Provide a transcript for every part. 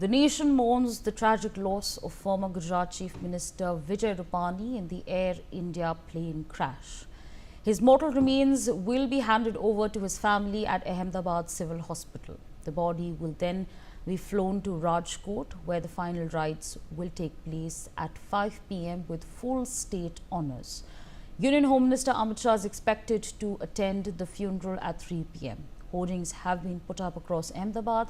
The nation mourns the tragic loss of former Gujarat Chief Minister Vijay Rupani in the Air India plane crash. His mortal remains will be handed over to his family at Ahmedabad Civil Hospital. The body will then be flown to Rajkot, where the final rites will take place at 5 p.m. with full state honours. Union Home Minister Amit Shah is expected to attend the funeral at 3 p.m. Hoardings have been put up across Ahmedabad,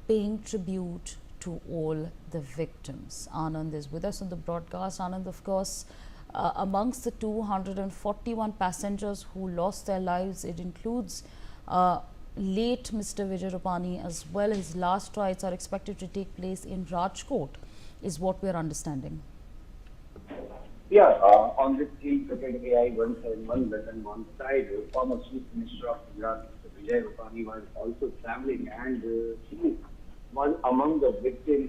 paying tribute to all the victims. Anand is with us on the broadcast. Anand, of course, amongst the 241 passengers who lost their lives, it includes late Mr. Vijay Rupani as well. His last rites are expected to take place in Rajkot, is what we are understanding. Yeah, on this ill-fated AI 171 button one side, former Chief Minister of Gujarat, Mr. Vijay Rupani, was also traveling, and he was among the victims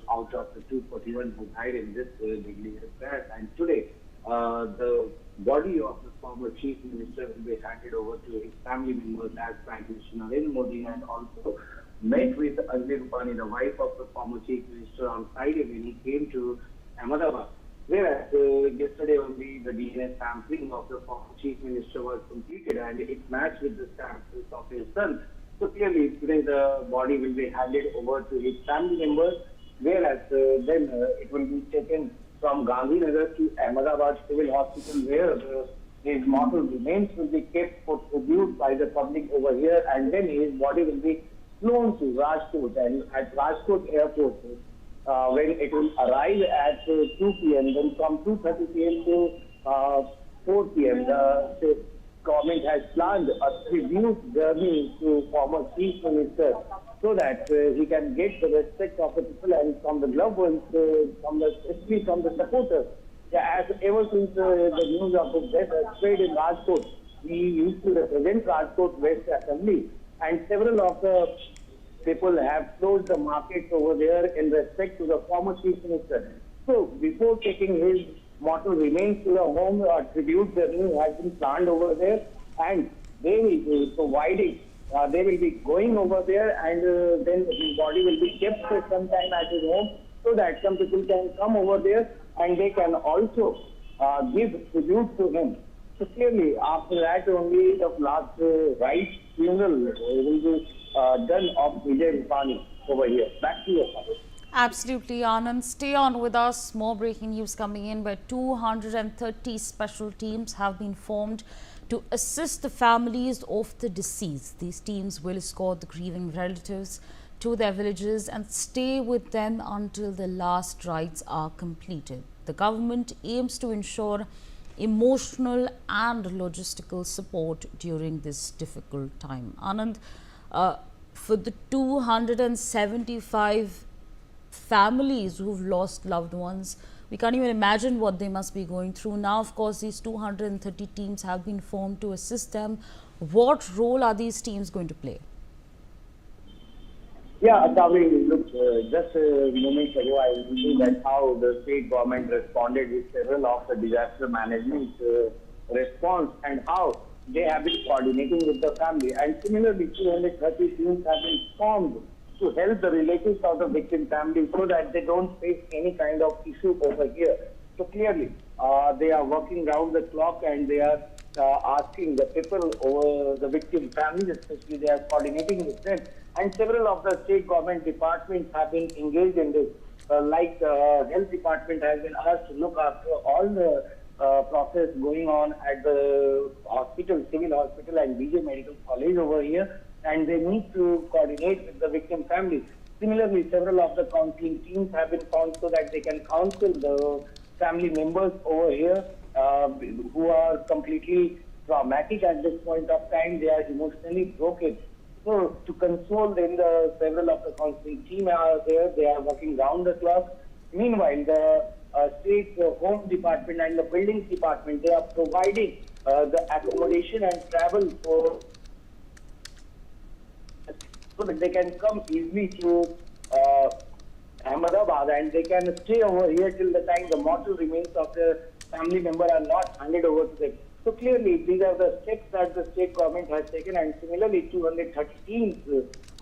out of the 241 who died in this deadly crash. And today, the body of the former Chief Minister will be handed over to his family members as Prime Minister Narendra Modi, and also met with Amit Rupani, the wife of the former Chief Minister, on Friday when he came to Ahmedabad. Whereas yesterday only the DNA sampling of the former Chief Minister was completed and it matched with the samples of his son. So clearly today the body will be handed over to his family members, whereas then it will be taken from Gandhinagar to Ahmedabad Civil Hospital, where his mortal remains will be kept for tribute by the public over here, and then his body will be flown to Rajkot, and at Rajkot airport, when it will arrive at 2 p.m., then from 2:30 p.m. to 4 p.m., the government has planned a tribute journey to former Chief Minister so that he can get the respect of the people and from the loved ones, especially from the supporters. Yeah, as ever since the news of his death has spread in Rajkot, he used to represent Rajkot West Assembly, and several of the people have closed the markets over there in respect to the former Chief Minister. So before taking his mortal remains to the home, a tribute journey has been planned over there, and they will be providing, they will be going over there, and then his body will be kept for some time at his home so that some people can come over there and they can also give tribute to him. So clearly after that only the last rites funeral will be done of Vijay Rupani over here. Back to you, Father. Absolutely, Anand. Stay on with us. More breaking news coming in, where 230 special teams have been formed to assist the families of the deceased. These teams will escort the grieving relatives to their villages and stay with them until the last rites are completed. The government aims to ensure emotional and logistical support during this difficult time. Anand, for the 275 families who've lost loved ones, we can't even imagine what they must be going through. Now, of course, these 230 teams have been formed to assist them. What role are these teams going to play? Yeah, Tawri, look, just moments ago I was thinking that how the state government responded with several of the disaster management response, and how they have been coordinating with the family. And similarly, 230 teams have been formed to help the relatives of the victim family so that they don't face any kind of issue over here. So clearly, they are working round the clock, and they are asking the people over the victim families, especially they are coordinating with them. And several of the state government departments have been engaged in this. Like health department has been asked to look after all the process going on at the hospital, civil hospital and Vijay Medical College over here, and they need to coordinate with the victim families. Similarly, several of the counseling teams have been formed so that they can counsel the family members over here who are completely traumatic at this point of time. They are emotionally broken. So to console them, several of the counseling team are there. They are working round the clock. Meanwhile, the state home department and the buildings department, they are providing the accommodation and travel for so that they can come easily to Ahmedabad, and they can stay over here till the time the mortal remains of the family member are not handed over to them. So clearly, these are the steps that the state government has taken, and similarly 230 teams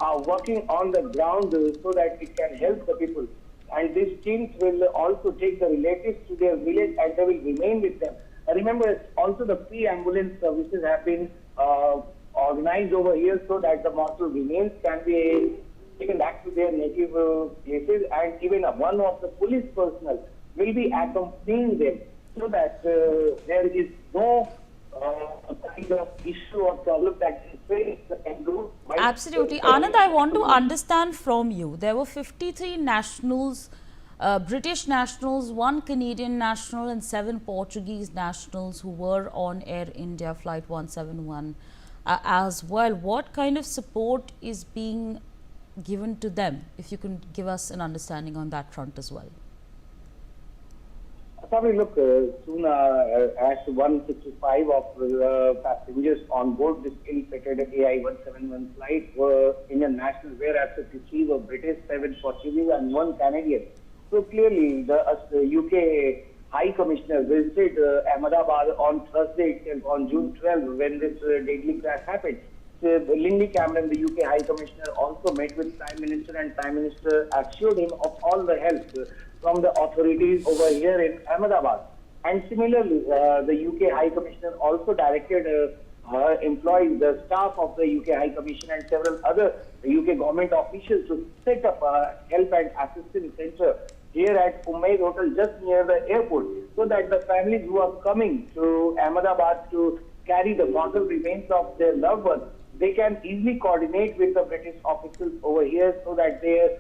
are working on the ground so that it can help the people. And these teams will also take the relatives to their village and they will remain with them. Remember, also the free ambulance services have been organized over here so that the mortal remains can be taken back to their native places, and even one of the police personnel will be accompanying them so that there is no kind of issue or problem that is faced. Absolutely. Anand, I want to understand from you. There were 53 nationals, British nationals, 1 Canadian national and 7 Portuguese nationals who were on Air India Flight 171 as well. What kind of support is being given to them? If you can give us an understanding on that front as well. Probably look, soon as 165 of passengers on board this ill-fated AI-171 flight were Indian nationals, whereas 53 were British, 7 Portuguese and 1 Canadian. So clearly, the UK High Commissioner visited Ahmedabad on Thursday itself, on June 12, when this deadly crash happened. So, Lindsay Cameron, the UK High Commissioner, also met with Prime Minister, and Prime Minister assured him of all the help from the authorities over here in Ahmedabad. And similarly, the UK High Commissioner also directed her employees, the staff of the UK High Commission and several other UK government officials to set up a help and assistance center here at Umaid Hotel just near the airport, so that the families who are coming to Ahmedabad to carry the mortal remains of their loved ones, they can easily coordinate with the British officials over here so that their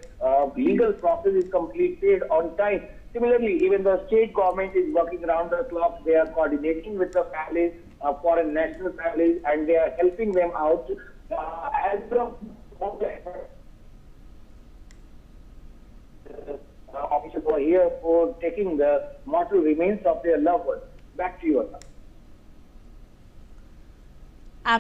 legal process is completed on time. Similarly, even the state government is working around the clock. They are coordinating with the families, foreign national families, and they are helping them out as the officials over here for taking the mortal remains of their loved ones. Back to you, Anna.